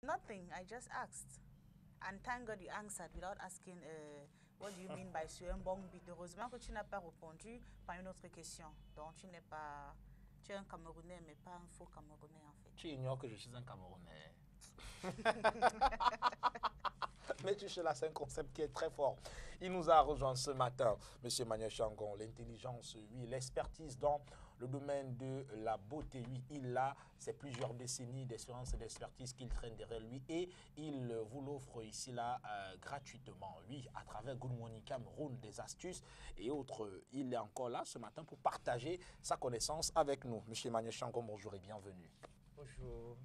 Nothing. I just asked. And thank God you answered without asking what do you mean by Suembong Bit. Heureusement que tu n'as pas répondu par une autre question. Donc tu n'es pas. Tu es un Camerounais, mais pas un faux Camerounais en fait. Tu ignores que je suis un Camerounais. Mais tu sais là, c'est un concept qui est très fort. Il nous a rejoint ce matin, M. Manuel Changon. L'intelligence, oui, l'expertise dans le domaine de la beauté, oui, il a, c'est plusieurs décennies d'expérience et d'expertise qu'il traîne derrière lui et il vous l'offre ici là gratuitement, oui, à travers Good Morning Cameroun, des astuces et autres. Il est encore là ce matin pour partager sa connaissance avec nous. M. Manuel Changon, bonjour et bienvenue. Bonjour.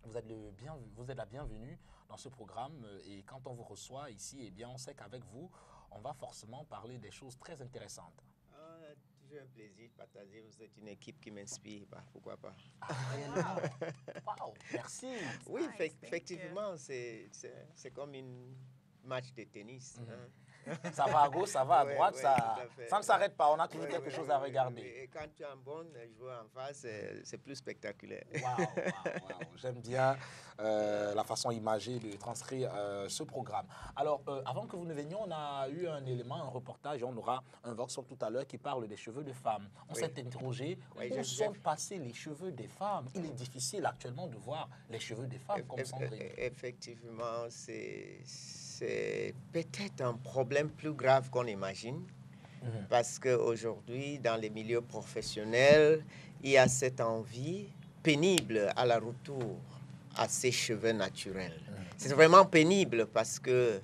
Vous êtes la bienvenue dans ce programme et quand on vous reçoit ici, eh bien, on sait qu'avec vous, on va forcément parler des choses très intéressantes. Toujours un plaisir de partager. Vous êtes une équipe qui m'inspire. Bah, pourquoi pas? Wow, merci. Oui, Nice, effectivement, c'est comme une match de tennis. Hein. Ça va à gauche, ça va à Ouais, droite, ouais, ça tout à fait. ne s'arrête pas. On a toujours Ouais, quelque ouais, chose à ouais, regarder. Et quand tu as un bon joueur en face, c'est plus spectaculaire. Waouh. J'aime bien la façon imagée de transcrire ce programme. Alors, avant que vous ne veniez, on a eu un élément, un reportage, on aura un voxel tout à l'heure qui parle des cheveux de femmes. On s'est interrogé, où sont passés les cheveux des femmes? Il est difficile actuellement de voir les cheveux des femmes comme Sandrine. Effectivement, c'est peut-être un problème plus grave qu'on imagine. Parce qu'aujourd'hui, dans les milieux professionnels, il y a cette envie pénible à la retour à ces cheveux naturels. C'est vraiment pénible parce que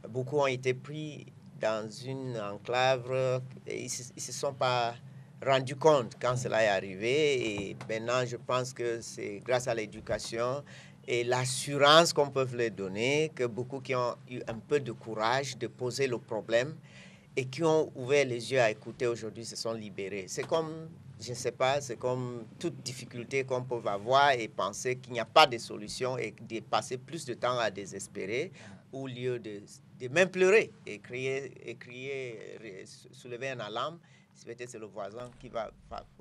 beaucoup ont été pris dans une enclave et ils ne se sont pas rendus compte quand cela est arrivé. Et maintenant, je pense que c'est grâce à l'éducation et l'assurance qu'on peut leur donner que beaucoup qui ont eu un peu de courage de poser le problème et qui ont ouvert les yeux à écouter aujourd'hui se sont libérés. C'est comme, je ne sais pas, c'est comme toute difficulté qu'on peut avoir et penser qu'il n'y a pas de solution et de passer plus de temps à désespérer au lieu de même pleurer et crier, soulever un alarme. Peut-être c'est le voisin qui va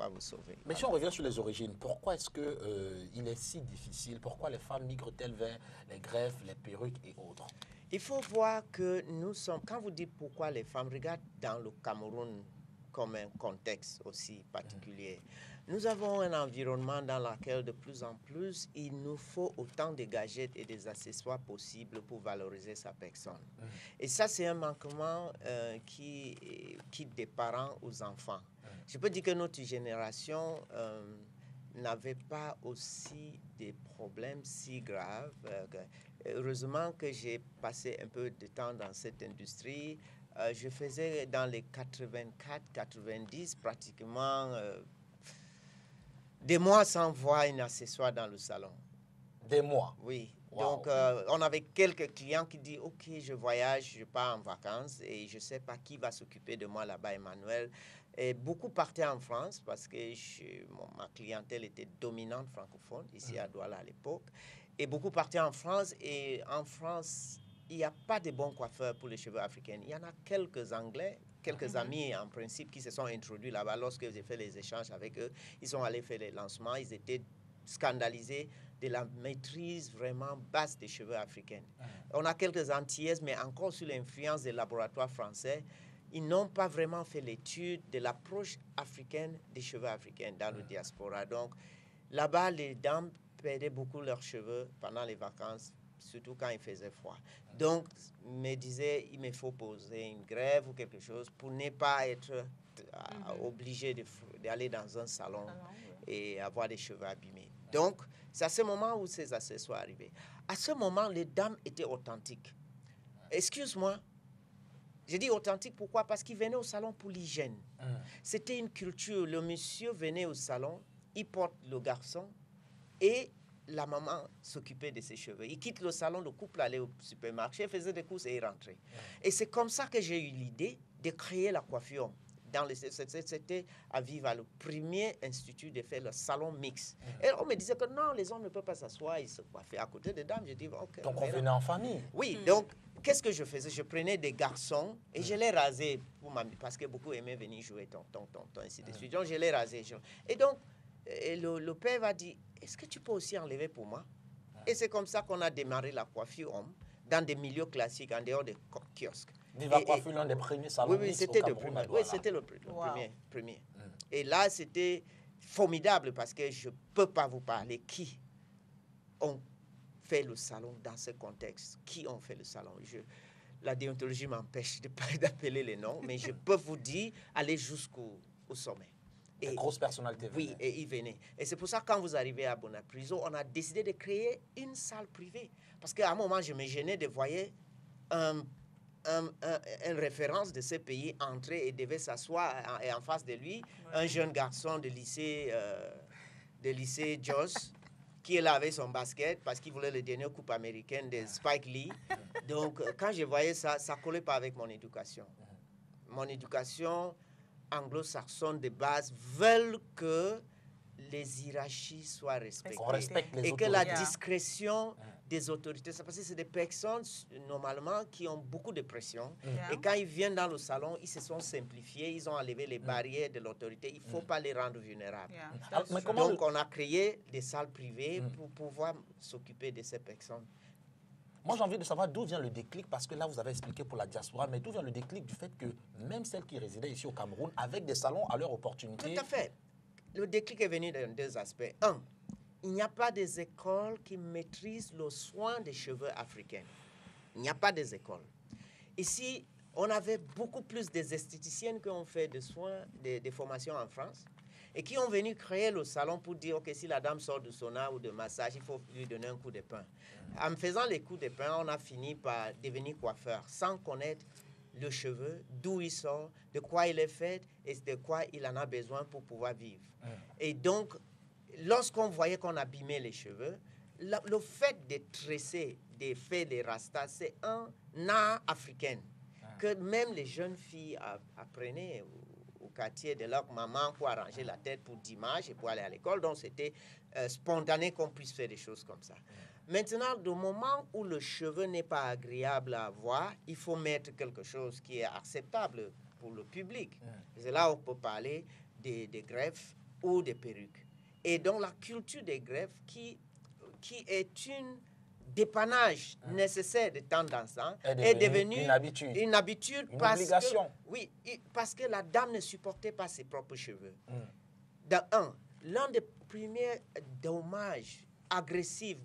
vous sauver. Mais si on revient sur les origines, pourquoi est-ce qu'il est si difficile? Pourquoi les femmes migrent-elles vers les greffes, les perruques et autres? Il faut voir que nous sommes, quand vous dites pourquoi les femmes, regardent dans le Cameroun comme un contexte aussi particulier. Nous avons un environnement dans lequel de plus en plus, il nous faut autant de gadgets et des accessoires possibles pour valoriser sa personne. Et ça, c'est un manquement qui quitte des parents aux enfants. Je peux dire que notre génération n'avait pas aussi des problèmes si graves. Heureusement que j'ai passé un peu de temps dans cette industrie. Je faisais dans les 84-90 pratiquement des mois sans voir un accessoire dans le salon. Des mois? Oui. Wow. Donc, on avait quelques clients qui disent « Ok, je voyage, je pars en vacances et je ne sais pas qui va s'occuper de moi là-bas, Emmanuel. » Et beaucoup partaient en France parce que ma clientèle était dominante francophone, ici à Douala à l'époque. Et beaucoup partaient en France. Et en France, il n'y a pas de bons coiffeurs pour les cheveux africains. Il y en a quelques Anglais, quelques amis en principe qui se sont introduits là-bas. Lorsque j'ai fait les échanges avec eux, ils sont allés faire les lancements. Ils étaient scandalisés de la maîtrise vraiment basse des cheveux africains. On a quelques Antillaises, mais encore sous l'influence des laboratoires français, ils n'ont pas vraiment fait l'étude de l'approche africaine des cheveux africains dans le diaspora. Donc, là-bas, les dames perdaient beaucoup leurs cheveux pendant les vacances, surtout quand il faisait froid. Donc, me disait, il me faut poser une grève ou quelque chose pour ne pas être obligé d'aller dans un salon et avoir des cheveux abîmés. Donc, c'est à ce moment où ces accessoires arrivaient. À ce moment, les dames étaient authentiques. Excuse-moi, je dis authentique, pourquoi? Parce qu'ils venaient au salon pour l'hygiène. C'était une culture. Le monsieur venait au salon, il porte le garçon et la maman s'occupait de ses cheveux. Il quitte le salon, le couple allait au supermarché, faisait des courses et il rentrait. Et c'est comme ça que j'ai eu l'idée de créer la coiffure. C'était à Viva, le premier institut de faire le salon mix. Et on me disait que non, les hommes ne peuvent pas s'asseoir, ils se coiffaient à côté des dames. Je dis, ok. Donc on venait en famille? Oui, donc qu'est-ce que je faisais? Je prenais des garçons et je les rasais parce que beaucoup aimaient venir jouer tonton, ainsi de suite. Donc je les rasais. Et donc, le père va dire, est-ce que tu peux aussi enlever pour moi? Et c'est comme ça qu'on a démarré la coiffure homme dans des milieux classiques, en dehors des kiosques. Viva Coiffure, l'un des premiers salons. Oui, c'était le premier. Oui, c'était le premier. Et là, c'était formidable parce que je ne peux pas vous parler qui ont fait le salon dans ce contexte. Qui ont fait le salon? La déontologie m'empêche d'appeler les noms, mais je peux vous dire, aller jusqu'au sommet. Des grosses personnalités. Oui, et ils venaient. Et c'est pour ça que quand vous arrivez à Bonapriso, on a décidé de créer une salle privée. Parce qu'à un moment, je me gênais de voir une référence de ce pays entrer et devait s'asseoir et en face de lui, un jeune garçon de lycée Jos, qui est là avec son basket parce qu'il voulait le dernier coupe américaine de Spike Lee. Donc, quand je voyais ça, ça ne collait pas avec mon éducation. Mon éducation anglo-saxonne de base veulent que les hiérarchies soient respectées. On respecte les et autorités. que la discrétion des autorités, parce que c'est des personnes normalement qui ont beaucoup de pression. Et quand ils viennent dans le salon, ils se sont simplifiés, ils ont enlevé les barrières de l'autorité. Il ne faut pas les rendre vulnérables. Donc on a créé des salles privées pour pouvoir s'occuper de ces personnes. Moi, j'ai envie de savoir d'où vient le déclic, parce que là, vous avez expliqué pour la diaspora, mais d'où vient le déclic du fait que même celles qui résidaient ici au Cameroun, avec des salons à leur opportunité... Tout à fait. Le déclic est venu dans deux aspects. Un, il n'y a pas des écoles qui maîtrisent le soin des cheveux africains. Il n'y a pas des écoles. Ici, on avait beaucoup plus des esthéticiennes qui ont fait des soins, des formations en France, et qui ont venu créer le salon pour dire, OK, si la dame sort de sauna ou de massage, il faut lui donner un coup de pain. En me faisant les coups de pain, on a fini par devenir coiffeur, sans connaître le cheveu, d'où il sort, de quoi il est fait et de quoi il en a besoin pour pouvoir vivre. Et donc, lorsqu'on voyait qu'on abîmait les cheveux, le fait de tresser, de faire des rastas, c'est un art africain que même les jeunes filles apprenaient au quartier de leur maman pour arranger la tête pour dimanche et pour aller à l'école. Donc, c'était spontané qu'on puisse faire des choses comme ça. Maintenant, du moment où le cheveu n'est pas agréable à voir, il faut mettre quelque chose qui est acceptable pour le public. C'est là où on peut parler des greffes ou des perruques. Et donc, la culture des greffes qui est une dépannage nécessaire de temps en temps est devenue une habitude une parce obligation. Oui, parce que la dame ne supportait pas ses propres cheveux. L'un des premiers dommages agressifs,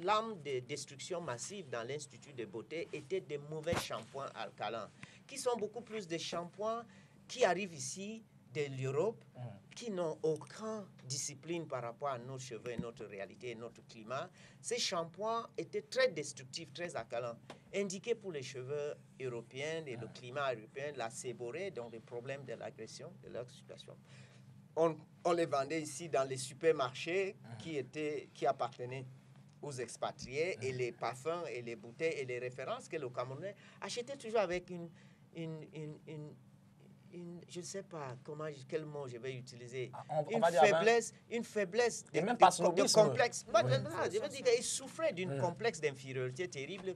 l'arme de destruction massive dans l'Institut de beauté était des mauvais shampoings alcalins, qui sont beaucoup plus des shampoings qui arrivent ici de l'Europe, qui n'ont aucune discipline par rapport à nos cheveux, notre réalité, notre climat. Ces shampoings étaient très destructifs, très alcalins, indiqués pour les cheveux européens et le climat européen, la séborrhée, donc les problèmes de l'agression de leur situation. On les vendait ici dans les supermarchés qui appartenaient aux expatriés, et les parfums et les bouteilles et les références que le Camerounais achetait toujours avec je ne sais pas quel mot je vais utiliser, une faiblesse de complexe. Je veux dire qu'il souffrait d'une complexe d'infériorité terrible,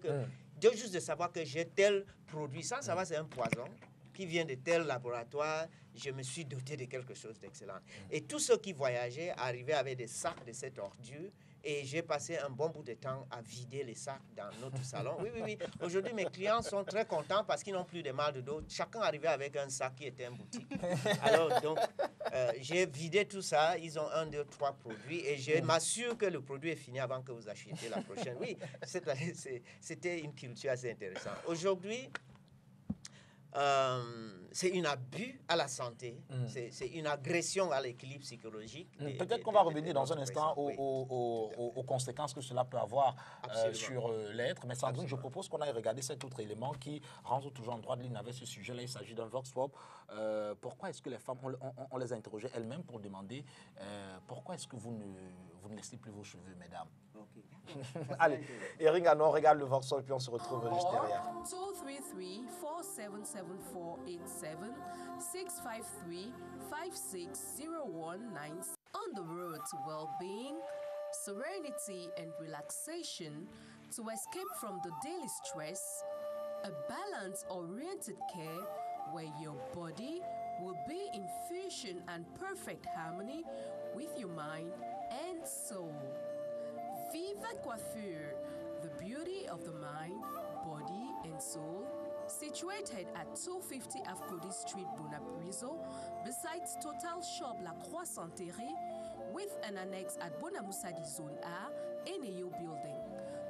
juste de savoir que j'ai tel produit, sans savoir c'est un poison qui vient de tel laboratoire, je me suis doté de quelque chose d'excellent. Et tous ceux qui voyageaient arrivaient avec des sacs de cette ordure, et j'ai passé un bon bout de temps à vider les sacs dans notre salon. Oui. Aujourd'hui, mes clients sont très contents parce qu'ils n'ont plus de mal de dos. Chacun arrivait avec un sac qui était une boutique. Alors, donc, j'ai vidé tout ça. Ils ont 1, 2, 3 produits, et je m'assure que le produit est fini avant que vous achetiez la prochaine. Oui, c'était une culture assez intéressante. Aujourd'hui, c'est un abus à la santé, c'est une agression à l'équilibre psychologique. Peut-être qu'on va revenir dans un instant aux conséquences que cela peut avoir sur l'être. Mais Sandrine, je propose qu'on aille regarder cet autre élément qui rentre toujours en droite ligne avec ce sujet-là. Il s'agit d'un vox pop. Pourquoi est-ce que les femmes, on les a interrogées elles-mêmes pour demander pourquoi est-ce que vous ne laissez plus vos cheveux, mesdames? Allez, Eric Anon, regarde le vox pop et puis on se retrouve juste derrière. 233-477-487 653-560196. On the road to well-being, serenity and relaxation, to escape from the daily stress, a balance-oriented care where your body will be in fusion and perfect harmony with your mind and soul. Viva Viva Coiffure, the beauty of the mind, body, and soul. Situated at 250 Afcody Street, Bonapriso, besides Total Shop La Croix Santerre, with an annex at Bonamoussadi Zone A, NAO building.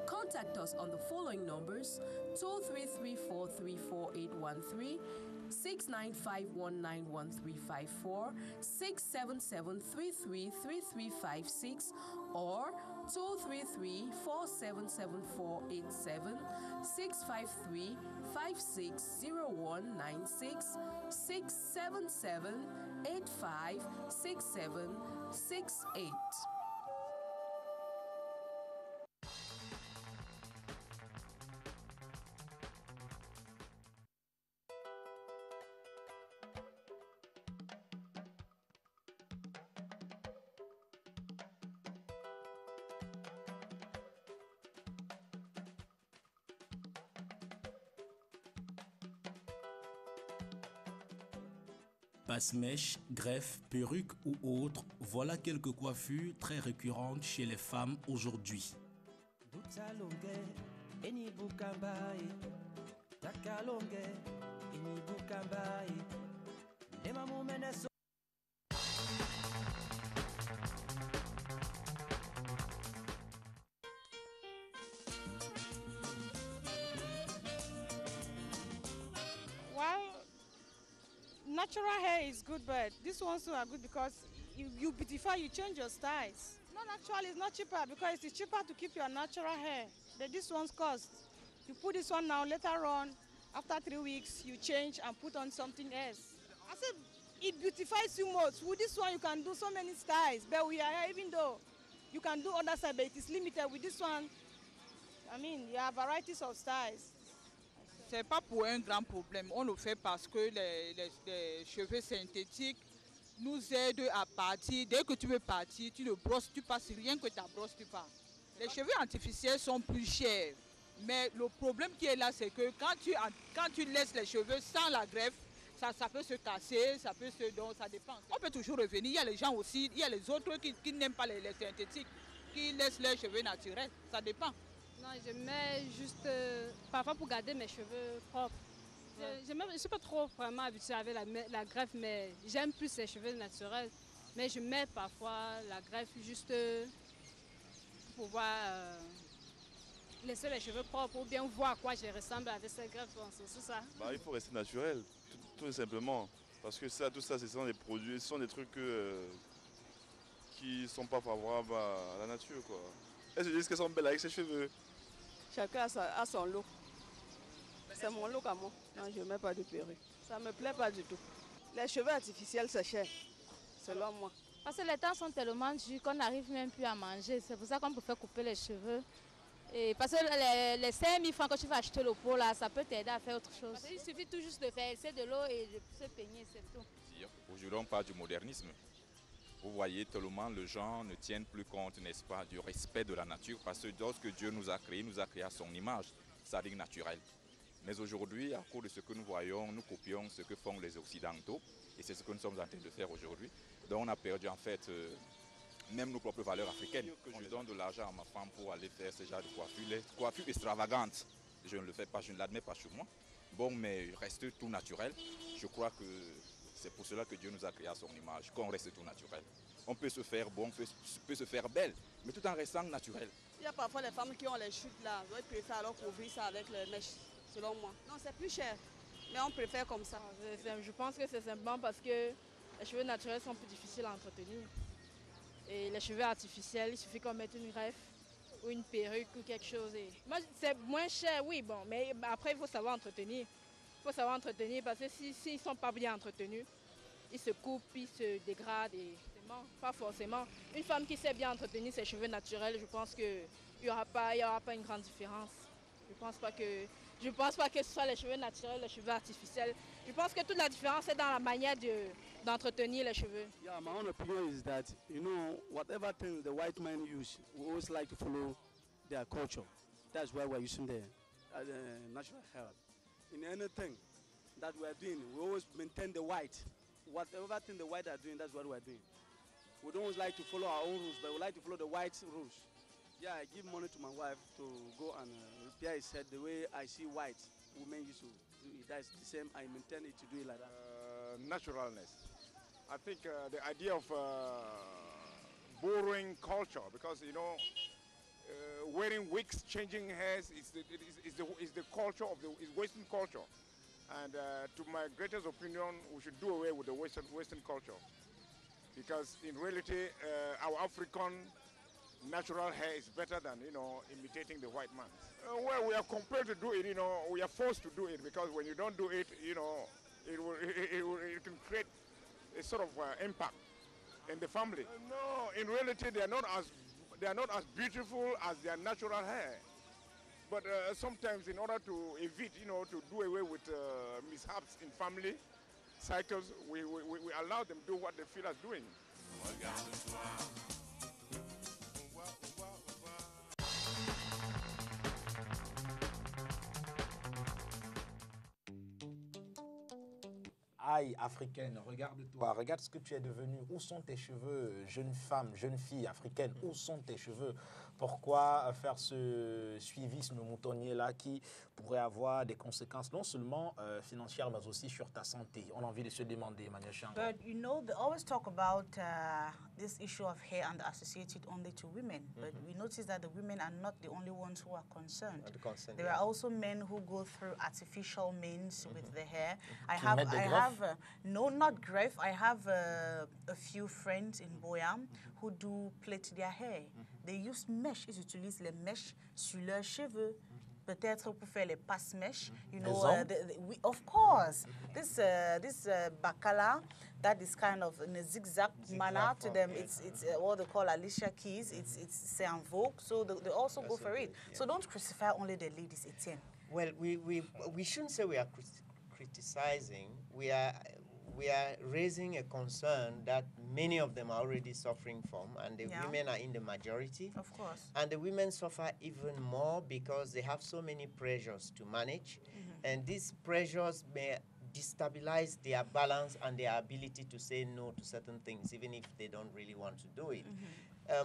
Contact us on the following numbers: 233434813, 695191354, 677333356, or 233-477487, 653-560196, 677-856768. Passe-mèche, greffe, perruque ou autre, voilà quelques coiffures très récurrentes chez les femmes aujourd'hui. Natural hair is good, but these ones too are good because you beautify, you change your styles. Not actually, it's not cheaper because it's cheaper to keep your natural hair. But this one's cost. You put this one now, later on, after 3 weeks, you change and put on something else. I said, it beautifies you most. With this one, you can do so many styles. But we are, even though you can do other styles, but it is limited. With this one, I mean, you have varieties of styles. Ce n'est pas pour un grand problème. On le fait parce que les cheveux synthétiques nous aident à partir. Dès que tu veux partir, tu le brosses, tu passes, rien que ta brosse, tu pars. Les cheveux artificiels sont plus chers. Mais le problème qui est là, c'est que quand tu laisses les cheveux sans la greffe, ça peut se casser, donc ça dépend. On peut toujours revenir. Il y a les gens aussi, il y a les autres qui n'aiment pas les synthétiques, qui laissent leurs cheveux naturels. Ça dépend. Non, je mets juste parfois pour garder mes cheveux propres. Je ne suis pas trop vraiment habituée avec la greffe, mais j'aime plus les cheveux naturels. Mais je mets parfois la greffe juste pour pouvoir laisser les cheveux propres ou bien voir à quoi je ressemble avec ces greffes. C'est ça. Il faut rester naturel, tout simplement. Parce que tout ça, ce sont des produits, ce sont des trucs qui ne sont pas favorables à la nature, quoi. Elles se disent qu'elles sont belles avec ses cheveux. Chacun a son look. C'est mon look à moi. Non, je ne mets pas de perruque. Ça ne me plaît pas du tout. Les cheveux artificiels, c'est cher, selon moi. Parce que les temps sont tellement durs qu'on n'arrive même plus à manger. C'est pour ça qu'on préfère couper les cheveux. Et parce que les 5 000 francs que tu vas acheter le pot, là, ça peut t'aider à faire autre chose. Il suffit tout juste de verser de l'eau et de se peigner, c'est tout. Aujourd'hui, on parle du modernisme. Vous voyez, tellement les gens ne tiennent plus compte, n'est-ce pas, du respect de la nature, parce que lorsque Dieu nous a créé à son image, c'est-à-dire naturel. Mais aujourd'hui, à cause de ce que nous voyons, nous copions ce que font les Occidentaux, et c'est ce que nous sommes en train de faire aujourd'hui. Donc on a perdu en fait même nos propres valeurs africaines. Je donne de l'argent à ma femme pour aller faire ce genre de coiffure, les coiffures extravagantes. Je ne le fais pas, je ne l'admets pas chez moi. Bon, mais rester tout naturel, je crois que c'est pour cela que Dieu nous a créé à son image, qu'on reste tout naturel. On peut se faire bon, on peut se faire belle, mais tout en restant naturel. Il y a parfois les femmes qui ont les chutes là, ils préfèrent alors couvrir ça avec les mèches, selon moi. Non, c'est plus cher, mais on préfère comme ça. Je pense que c'est simplement parce que les cheveux naturels sont plus difficiles à entretenir. Et les cheveux artificiels, il suffit qu'on mette une greffe ou une perruque ou quelque chose. Moi, c'est moins cher, oui, bon, mais après, il faut savoir entretenir. Il faut savoir entretenir parce que s'ils ne sont pas bien entretenus, ils se coupent, ils se dégradent. Et pas forcément. Une femme qui sait bien entretenir ses cheveux naturels, je pense qu'il n'y aura pas une grande différence. Je ne pense pas que ce soit les cheveux naturels, les cheveux artificiels. Je pense que toute la différence est dans la manière d'entretenir les cheveux. Yeah, my own opinion is that, whatever things the white men use, we always like to follow their culture. That's why we're using the natural hair. In anything that we're doing, we always maintain the white. Whatever thing the white are doing, that's what we're doing. We don't like to follow our own rules, but we like to follow the white rules. Yeah, I give money to my wife to go and repair his head the way I see white women used to do it. That's the same. I maintain it to do it like that. Naturalness. I think the idea of borrowing culture, because you know, wearing wigs, changing hairs is the culture of the Western culture, and to my greatest opinion, we should do away with the Western culture, because in reality, our African natural hair is better than, you know, imitating the white man. Well, we are compelled to do it, you know, we are forced to do it, because when you don't do it, you know, it can create a sort of impact in the family. No, in reality, they are not as beautiful as their natural hair. But sometimes, in order to evite, you know, to do away with mishaps in family cycles, we allow them to do what they feel as doing. Aïe, africaine, regarde-toi, regarde ce que tu es devenue. Où sont tes cheveux, jeune femme, jeune fille africaine? Où sont tes cheveux? Pourquoi faire ce suivisme moutonnier-là qui pourrait avoir des conséquences non seulement financières, mais aussi sur ta santé? On a envie de se demander, Manya Shango. But you know, they always talk about this issue of hair and associated only to women. But we notice that the women are not the only ones who are concerned. There are also men who go through artificial means with the hair. I have no, not greffe. I have a few friends in Boyam who do plait their hair. They use mesh. Ils utilisent les mèches sur leurs cheveux. Peut-être pour faire les passe-mèches. You know, of course. This bacala, that is kind of in a zigzag manner to them. It's what they call Alicia Keys. It's en vogue. So they also go for it. Yeah. So don't crucify only the ladies, Etienne. Well, we shouldn't say we are criticizing. We are raising a concern that many of them are already suffering from, and the women are in the majority. Of course. And the women suffer even more because they have so many pressures to manage, and these pressures may destabilize their balance and their ability to say no to certain things, even if they don't really want to do it.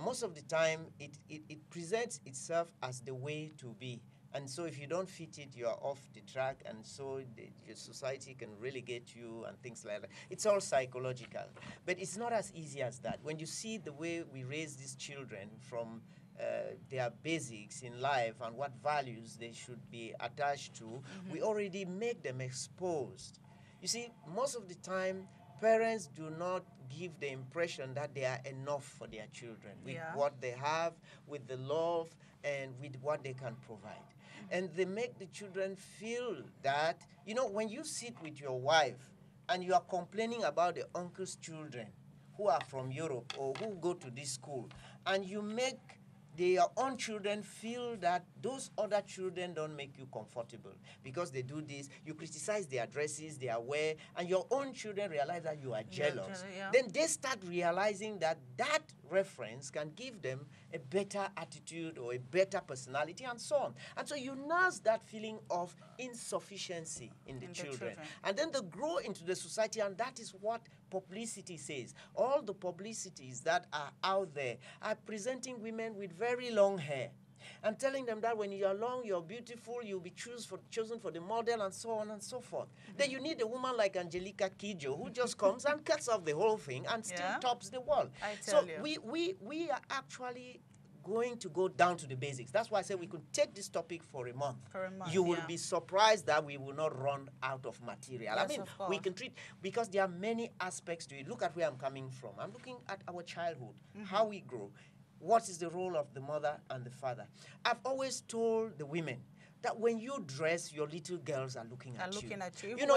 Most of the time, it presents itself as the way to be. And so if you don't fit it, you are off the track, and so your society can relegate you and things like that. It's all psychological. But it's not as easy as that. When you see the way we raise these children from their basics in life and what values they should be attached to, we already make them exposed. You see, most of the time, parents do not give the impression that they are enough for their children with what they have, with the love, and with what they can provide. And they make the children feel that, you know, when you sit with your wife and you are complaining about the uncle's children who are from Europe or who go to this school, and you make their own children feel that those other children don't make you comfortable because they do this, you criticize their dresses, their wear, and your own children realize that you are jealous. Then they start realizing that that reference can give them a better attitude or a better personality and so on. And so you nurse that feeling of insufficiency in the children. And then they grow into the society, and that is what publicity says. All the publicities that are out there are presenting women with very long hair and telling them that when you're long, you're beautiful, you'll be chosen for the model, and so on and so forth. Then you need a woman like Angelica Kidjo who just comes and cuts off the whole thing and still tops the world. So we are actually going to go down to the basics. That's why I said we could take this topic for a month. You will be surprised that we will not run out of material. Yes, I mean, we can treat, because there are many aspects to it. Look at where I'm coming from. I'm looking at our childhood, how we grow. What is the role of the mother and the father? I've always told the women that when you dress, your little girls are looking at you. You know,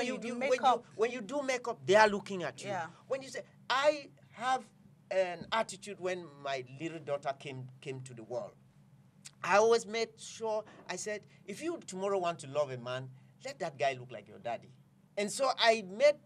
when you do makeup, they are looking at you. When you say, I have an attitude when my little daughter came to the world. I always made sure, I said, if you tomorrow want to love a man, let that guy look like your daddy. And so I made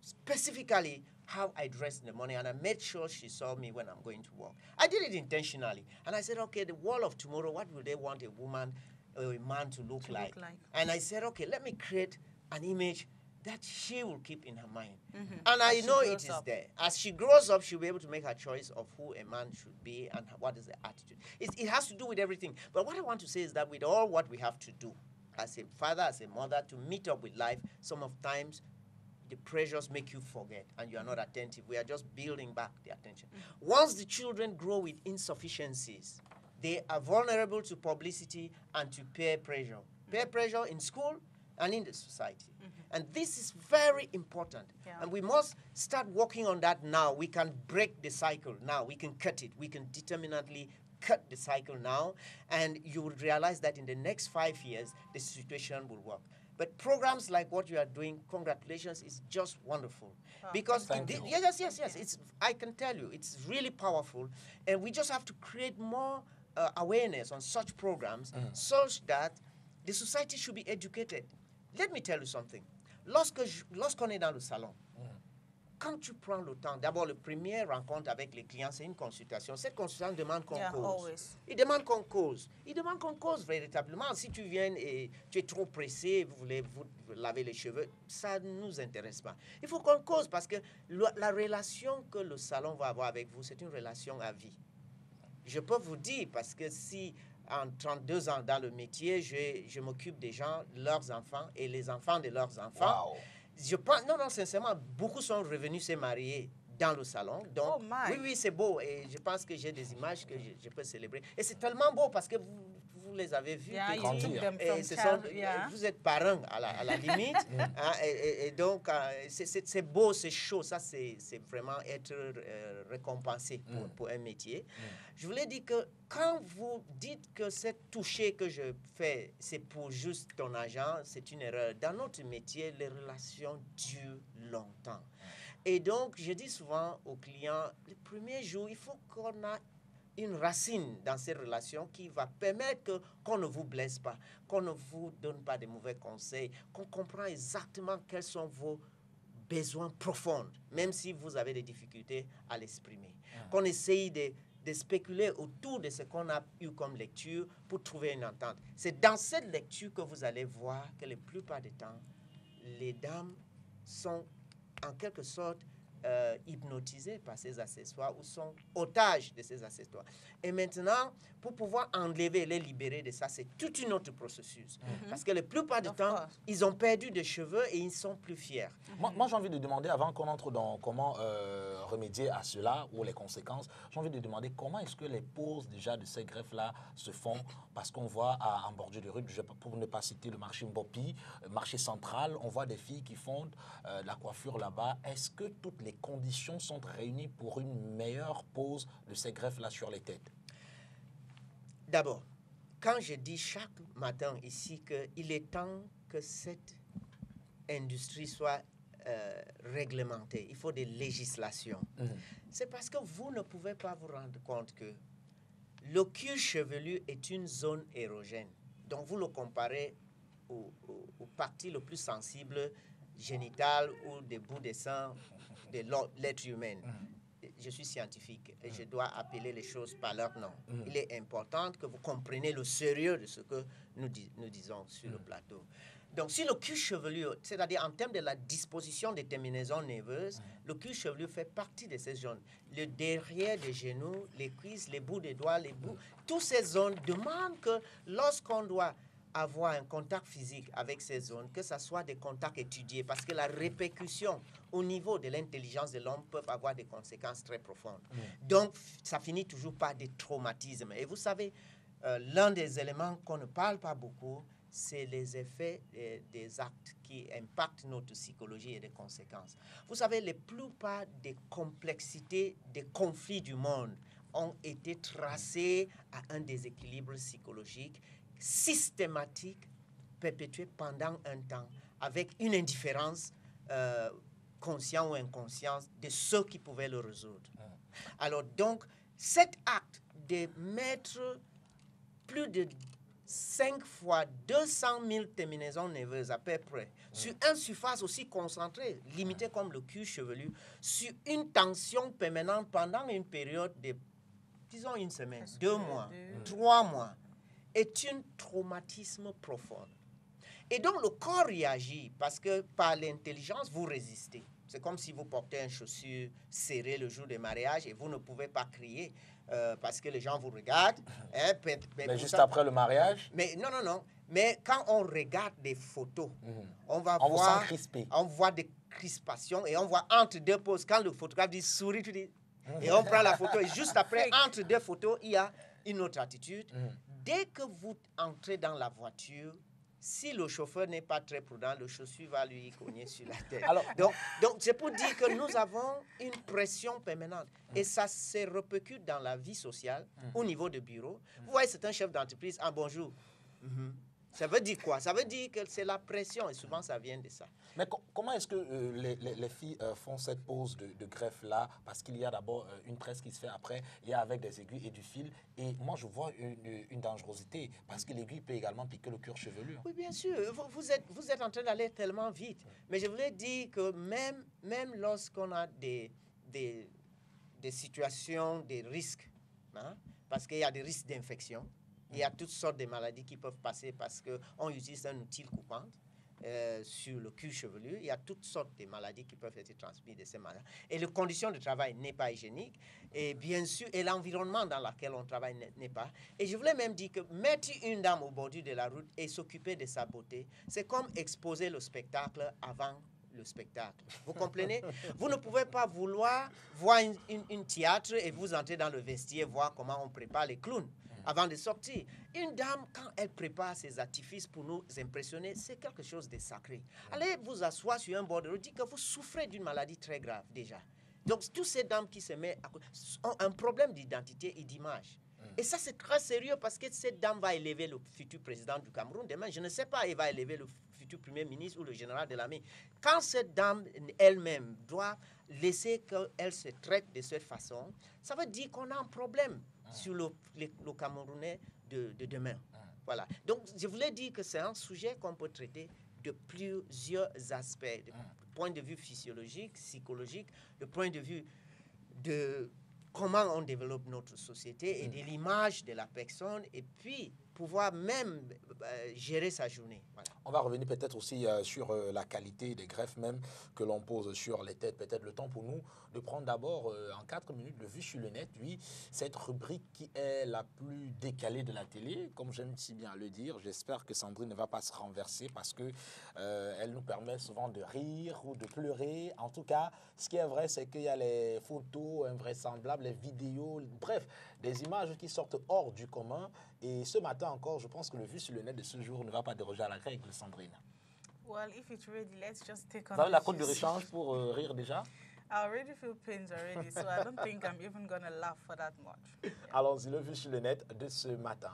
specifically how I dressed in the morning, and I made sure she saw me when I'm going to work. I did it intentionally. And I said, okay, the world of tomorrow, what will they want a woman or a man to look like? And I said, okay, let me create an image that she will keep in her mind. Mhm. And I As she know grows it is up. there. As she grows up, she'll be able to make her choice of who a man should be and what is the attitude. It has to do with everything. But what I want to say is that with all what we have to do, as a father, as a mother, to meet up with life, some of times the pressures make you forget and you are not attentive. We are just building back the attention. Once the children grow with insufficiencies, they are vulnerable to publicity and to peer pressure. Peer pressure in school and in the society. And this is very important. Yeah. And we must start working on that now. We can break the cycle now. We can cut it. We can determinately cut the cycle now. And you will realize that in the next 5 years, the situation will work. But programs like what you are doing, congratulations, is just wonderful. Because Thank you. yes. It's, I can tell you, it's really powerful. And we just have to create more awareness on such programs such that the society should be educated. Let me tell you something. Lorsqu'on est dans le salon, quand tu prends le temps, d'abord, la première rencontre avec les clients, c'est une consultation. Cette consultation demande qu'on cause. Always. Il demande qu'on cause. Il demande qu'on cause véritablement. Si tu viens et tu es trop pressé, vous voulez vous laver les cheveux, ça ne nous intéresse pas. Il faut qu'on cause parce que la relation que le salon va avoir avec vous, c'est une relation à vie. Je peux vous dire, parce que si en 32 ans dans le métier, je m'occupe des gens, leurs enfants et les enfants de leurs enfants. Wow. Je pense, non, sincèrement, beaucoup sont revenus se marier dans le salon. Donc, oui, c'est beau. Et je pense que j'ai des images que je peux célébrer. Et c'est tellement beau parce que vous les avez vus. Yeah, petits, you took them et from ce child, sont, yeah. vous êtes parents à la limite. Hein, et donc, c'est beau, c'est chaud. Ça, c'est vraiment être récompensé pour un métier. Je voulais dire que quand vous dites que cette toucher que je fais, c'est pour juste ton argent, c'est une erreur. Dans notre métier, les relations durent longtemps. Et donc, je dis souvent aux clients, les premiers jours, il faut qu'on ait une racine dans ces relations qui va permettre qu'on ne vous blesse pas, qu'on ne vous donne pas de mauvais conseils, qu'on comprend exactement quels sont vos besoins profonds, même si vous avez des difficultés à l'exprimer. Qu'on essaye de spéculer autour de ce qu'on a eu comme lecture pour trouver une entente. C'est dans cette lecture que vous allez voir que la plupart du temps, les dames sont en quelque sorte hypnotisés par ces accessoires ou sont otages de ces accessoires. Et maintenant, pour pouvoir enlever, les libérer de ça, c'est tout un autre processus. Parce que la plupart du temps, ils ont perdu des cheveux et ils sont plus fiers. Moi j'ai envie de demander, avant qu'on entre dans comment remédier à cela ou les conséquences, j'ai envie de demander comment est-ce que les poses déjà de ces greffes-là se font, parce qu'on voit en bordure de rue, pour ne pas citer le marché Mbopi, marché central, on voit des filles qui font la coiffure là-bas. Est-ce que toutes les conditions sont réunies pour une meilleure pose de ces greffes-là sur les têtes? D'abord, quand je dis chaque matin ici qu'il est temps que cette industrie soit réglementée, il faut des législations. C'est parce que vous ne pouvez pas vous rendre compte que le cuir chevelu est une zone érogène. Donc vous le comparez aux parties les plus sensibles, génitales ou des bouts de sang de l'être humain. Je suis scientifique et je dois appeler les choses par leur nom. Il est important que vous compreniez le sérieux de ce que nous disons sur le plateau. Donc, si le cuir chevelu, c'est-à-dire en termes de la disposition des terminaisons nerveuses, le cuir chevelu fait partie de ces zones. Le derrière des genoux, les cuisses, les bouts des doigts, toutes ces zones demandent que lorsqu'on doit avoir un contact physique avec ces zones, que ce soit des contacts étudiés, parce que la répercussion au niveau de l'intelligence de l'homme peut avoir des conséquences très profondes. Donc, ça finit toujours par des traumatismes. Et vous savez, l'un des éléments qu'on ne parle pas beaucoup, c'est les effets des actes qui impactent notre psychologie et des conséquences. Vous savez, la plupart des complexités des conflits du monde ont été tracés à un déséquilibre psychologique systématique perpétuée pendant un temps avec une indifférence consciente ou inconsciente de ceux qui pouvaient le résoudre. Alors donc, cet acte de mettre plus de 5 fois 200 000 terminaisons nerveuses à peu près sur une surface aussi concentrée, limitée comme le cuir chevelu, sur une tension permanente pendant une période de, disons, une semaine, 2 mois, 3 mois, est un traumatisme profond. Et donc, le corps réagit parce que par l'intelligence, vous résistez. C'est comme si vous portez une chaussure serrée le jour du mariage et vous ne pouvez pas crier parce que les gens vous regardent. Hein, mais juste après le mariage? Mais non, non, non. Mais quand on regarde des photos, on va on voir... vous sent crispé. On voit des crispations et on voit entre deux poses. Quand le photographe dit souris, tu dis... Et on prend la photo et juste après, entre deux photos, il y a une autre attitude. Dès que vous entrez dans la voiture, si le chauffeur n'est pas très prudent, le chaussure va lui cogner sur la tête. Alors, donc c'est pour dire que nous avons une pression permanente. Et ça se répercute dans la vie sociale, au niveau de bureau. Vous voyez, c'est un chef d'entreprise, ah bonjour. Ça veut dire quoi? Ça veut dire que c'est la pression et souvent ça vient de ça. Mais comment est-ce que les filles font cette pose de greffe-là? Parce qu'il y a d'abord une tresse qui se fait après, il y a avec des aiguilles et du fil. Et moi, je vois une dangerosité parce que l'aiguille peut également piquer le cuir chevelu. Oui, bien sûr. Vous êtes en train d'aller tellement vite. Mais je voulais dire que même lorsqu'on a des situations, des risques, hein, parce qu'il y a des risques d'infection, il y a toutes sortes de maladies qui peuvent passer parce qu'on utilise un outil coupant sur le cuir chevelu. Il y a toutes sortes de maladies qui peuvent être transmises de ces maladies. Et les conditions de travail n'est pas hygiénique. Et bien sûr, et l'environnement dans lequel on travaille n'est pas. Et je voulais même dire que mettre une dame au bord de la route et s'occuper de sa beauté, c'est comme exposer le spectacle avant le spectacle. Vous comprenez? Vous ne pouvez pas vouloir voir une théâtre et vous entrez dans le vestiaire voir comment on prépare les clowns avant de sortir. Une dame, quand elle prépare ses artifices pour nous impressionner, c'est quelque chose de sacré. Allez vous asseoir sur un bord de route, dites que vous souffrez d'une maladie très grave déjà. Donc, toutes ces dames qui se mettent ont un problème d'identité et d'image. Et ça, c'est très sérieux parce que cette dame va élever le futur président du Cameroun. Demain, je ne sais pas, elle va élever le futur premier ministre ou le général de l'armée. Quand cette dame elle-même doit laisser qu'elle se traite de cette façon, ça veut dire qu'on a un problème sur le Camerounais de demain. Voilà. Donc, je voulais dire que c'est un sujet qu'on peut traiter de plusieurs aspects, du point de vue physiologique, psychologique, du point de vue de comment on développe notre société et de l'image de la personne, et puis pouvoir même gérer sa journée. Voilà. On va revenir peut-être aussi sur la qualité des greffes même que l'on pose sur les têtes. Peut-être le temps pour nous de prendre d'abord en 4 minutes le Vue sur le net, oui, cette rubrique qui est la plus décalée de la télé, comme j'aime si bien le dire. J'espère que Sandrine ne va pas se renverser parce que elle nous permet souvent de rire ou de pleurer. En tout cas, ce qui est vrai, c'est qu'il y a les photos invraisemblables, les vidéos, bref, des images qui sortent hors du commun. Et ce matin encore, je pense que le Vue sur le net de ce jour ne va pas déroger à la règle, Sandrine. Well, if it's ready, let's just take on. Vous avez la cote de rechange pour rire déjà? I already feel pains already, so I don't think I'm even going to laugh for that much. Yeah. Allons-y, le Vue sur le net de ce matin.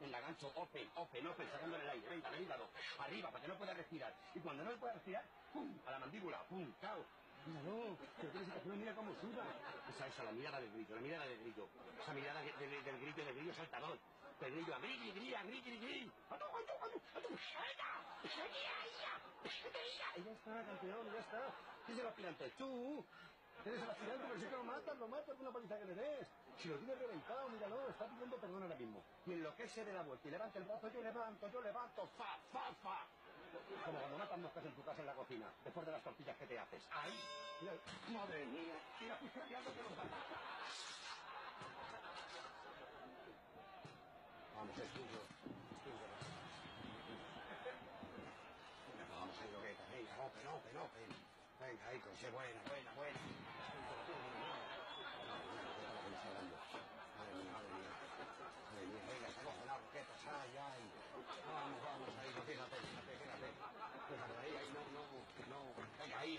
El lagancho, open, sacando el aire, venga, venga, arriba, para que no pueda respirar. Y cuando no pueda respirar, ¡pum!, a la mandíbula, ¡pum!, cao. Míralo, pero tienes que mira cómo suda. Esa, la mirada del grito, esa mirada del grillo saltador. Del grillo, grillo, ¡atu! Ya está, campeón, ya está. ¿Quién es el aspirante? ¡Tú! Eres el aspirante, pero si que lo matas con una paliza que le des. Si lo tienes reventado, míralo, está pidiendo perdón ahora mismo. Y en lo que se dé la vuelta y levanta el brazo, yo levanto, fa. Como cuando matas moscas en tu casa en la cocina, después de las tortillas que te haces. ¡Ay! Mira, madre mía, mira, pisoteando que los patatas. Vamos, es tuyo. Vamos, ahí, Logueta, venga, open. Venga, ahí, coche, buena. Venga, se coge la roqueta, ay. Vamos, ahí, fíjate. Ahí, no. Venga, ahí.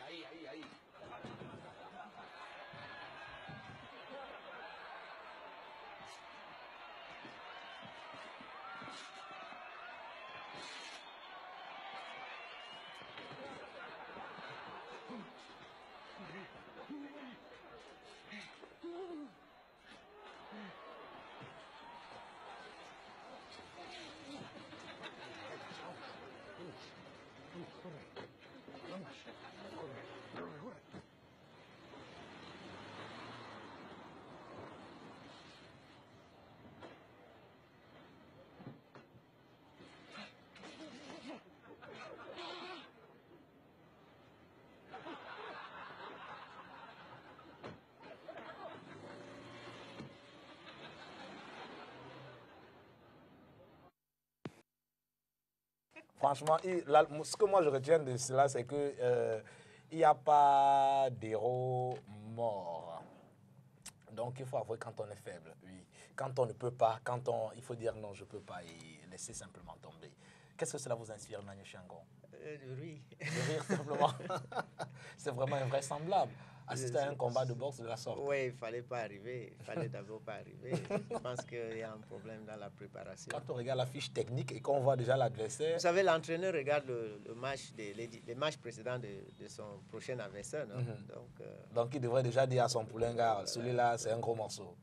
Franchement, ce que moi je retiens de cela, c'est que il n'y a pas d'héros mort. Donc il faut avouer quand on est faible, oui. Quand on ne peut pas, il faut dire non, je ne peux pas et laisser simplement tomber. Qu'est-ce que cela vous inspire, Magné Changon? De rire. De rire simplement. C'est vraiment invraisemblable. Assister à un combat de boxe de la sorte. Oui, il ne fallait pas arriver. Il fallait d'abord pas arriver. Je pense qu'il y a un problème dans la préparation. Quand on regarde la fiche technique et qu'on voit déjà l'adversaire... Vous savez, l'entraîneur regarde le match les matchs précédents de son prochain adversaire. Non? Donc, il devrait déjà dire à son poulain, gars, celui-là, c'est un gros morceau.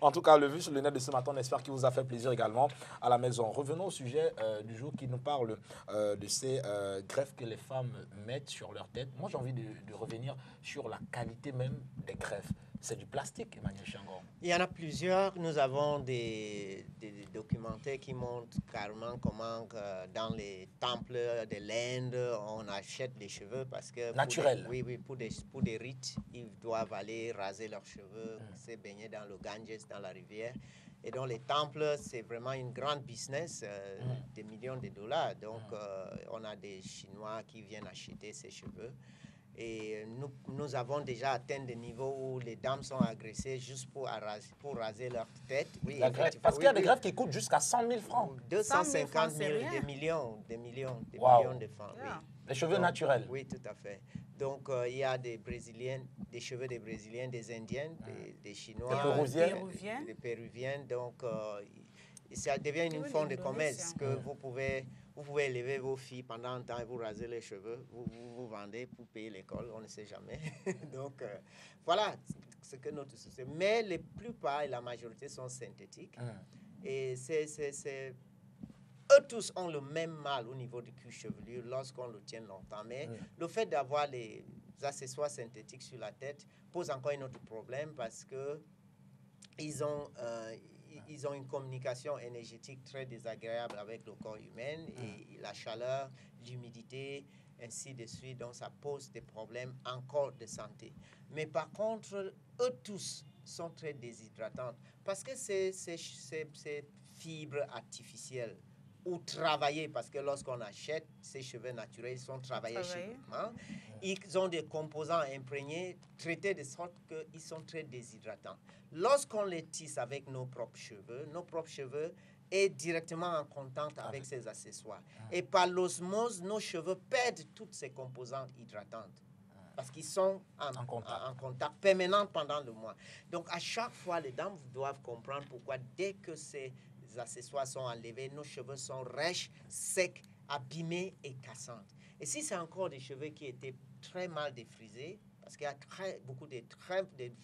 En tout cas, le vu sur le net de ce matin, on espère qu'il vous a fait plaisir également à la maison. Revenons au sujet du jour qui nous parle de ces greffes que les femmes mettent sur leur tête. Moi, j'ai envie de revenir sur la qualité même des greffes. C'est du plastique, Emmanuel Changon. Il y en a plusieurs. Nous avons des documentaires qui montrent carrément comment dans les temples de l'Inde, on achète des cheveux parce que... Naturel. Oui, pour des rites, ils doivent aller raser leurs cheveux, se baigner dans le Ganges, dans la rivière. Et donc les temples, c'est vraiment une grande business, des millions de dollars. Donc on a des Chinois qui viennent acheter ces cheveux. Et nous avons déjà atteint des niveaux où les dames sont agressées juste pour raser leur tête. Oui, parce qu'il y a des greffes qui coûtent jusqu'à 100 000 francs. 250 000, des millions de francs. Oui. Les cheveux naturels. Oui, tout à fait. Donc, il y a des cheveux des Brésiliens, des Indiennes, des Chinois, des Péruviennes. Donc, ça devient une forme de commerce que vous pouvez élever vos filles pendant un temps et vous raser les cheveux, vous vendez pour payer l'école, on ne sait jamais. Donc, voilà ce que notre société... Mais la plupart et la majorité sont synthétiques. Et eux tous ont le même mal au niveau du cuir chevelu lorsqu'on le tient longtemps. Mais le fait d'avoir les accessoires synthétiques sur la tête pose encore un autre problème parce que ils ont une communication énergétique très désagréable avec le corps humain et la chaleur, l'humidité, ainsi de suite. Donc, ça pose des problèmes encore de santé. Mais par contre, eux tous sont très déshydratantes parce que ces fibres artificielles ou travaillées, parce que lorsqu'on achète ces cheveux naturels, ils sont travaillés chimiquement. Ils ont des composants imprégnés, traités de sorte qu'ils sont très déshydratants. Lorsqu'on les tisse avec nos propres cheveux est directement en contact avec ces accessoires. Et par l'osmose, nos cheveux perdent tous ces composants hydratants parce qu'ils sont en contact permanent pendant le mois. Donc, à chaque fois, les dames doivent comprendre pourquoi dès que ces accessoires sont enlevés, nos cheveux sont rêches, secs, abîmés et cassants. Et si c'est encore des cheveux qui étaient très mal défrisés, parce qu'il y a beaucoup de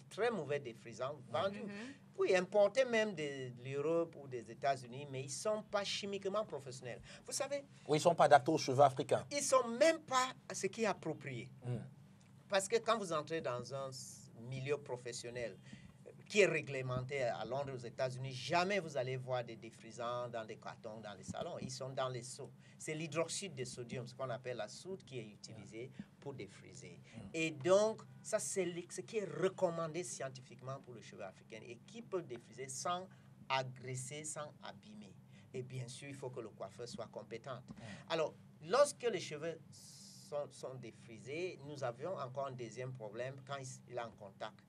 très mauvais défrisants vendus, oui, importés même de l'Europe ou des États-Unis, mais ils ne sont pas chimiquement professionnels. Vous savez... Oui, ils ne sont pas adaptés aux cheveux africains. Ils ne sont même pas à ce qui est approprié. Parce que quand vous entrez dans un milieu professionnel qui est réglementé à Londres, aux États-Unis, jamais vous allez voir des défrisants dans des cartons, dans les salons. Ils sont dans les seaux. C'est l'hydroxyde de sodium, ce qu'on appelle la soude, qui est utilisée pour défriser. Et donc, ça, c'est ce qui est recommandé scientifiquement pour le cheveu africain et qui peut défriser sans agresser, sans abîmer. Et bien sûr, il faut que le coiffeur soit compétent. Alors, lorsque les cheveux sont défrisés, nous avions encore un deuxième problème quand il est en contact.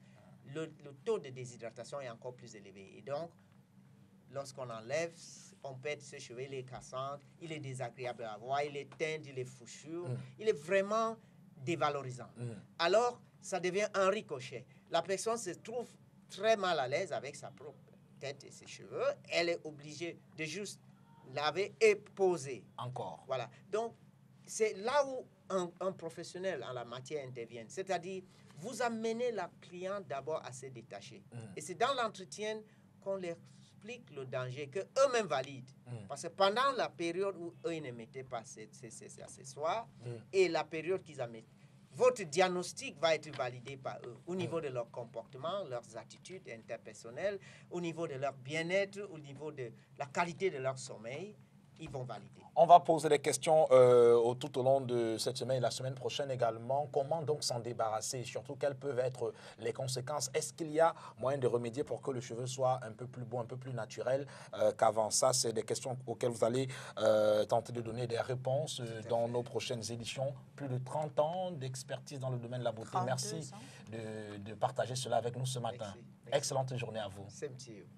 Le taux de déshydratation est encore plus élevé. Et donc, lorsqu'on enlève, on perd ses cheveux, il est cassant, il est désagréable à voir, il est teint, il est fouchu, il est vraiment dévalorisant. Alors, ça devient un ricochet. La personne se trouve très mal à l'aise avec sa propre tête et ses cheveux. Elle est obligée de juste laver et poser. Encore. Voilà. Donc, c'est là où un professionnel en la matière intervient. C'est-à-dire, vous amenez la cliente d'abord à se détacher. Et c'est dans l'entretien qu'on leur explique le danger qu'eux-mêmes valident. Parce que pendant la période où eux ne mettaient pas ces accessoires et la période qu'ils amènent, votre diagnostic va être validé par eux au niveau de leur comportement, leurs attitudes interpersonnelles, au niveau de leur bien-être, au niveau de la qualité de leur sommeil. ils vont valider. On va poser des questions tout au long de cette semaine et la semaine prochaine également. Comment donc s'en débarrasser et surtout quelles peuvent être les conséquences? Est-ce qu'il y a moyen de remédier pour que le cheveu soit un peu plus beau, un peu plus naturel qu'avant? Ça, c'est des questions auxquelles vous allez tenter de donner des réponses dans nos prochaines éditions. Plus de 30 ans d'expertise dans le domaine de la beauté. Merci de partager cela avec nous ce matin. Merci. Excellente journée à vous.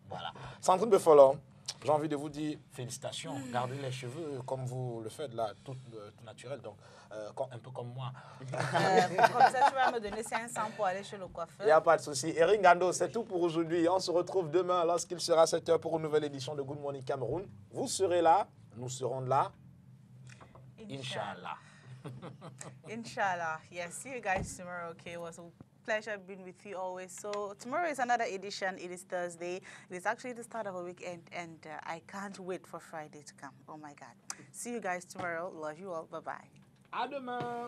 Voilà. Sandrine Beffolon, j'ai envie de vous dire félicitations. Gardez les cheveux comme vous le faites là, tout naturel, donc un peu comme moi. Comme ça, tu vas me donner 500 pour aller chez le coiffeur. Il n'y a pas de souci. Eric Ngando, c'est tout pour aujourd'hui. On se retrouve demain lorsqu'il sera 7h pour une nouvelle édition de Good Morning Cameroun. Vous serez là, nous serons là. Inch'Allah. Inshallah. Yes, see you guys tomorrow. Okay, it was a pleasure being with you always. So tomorrow is another edition. It is Thursday. It is actually the start of a weekend, and I can't wait for Friday to come. Oh my God. See you guys tomorrow. Love you all. Bye-bye. À demain.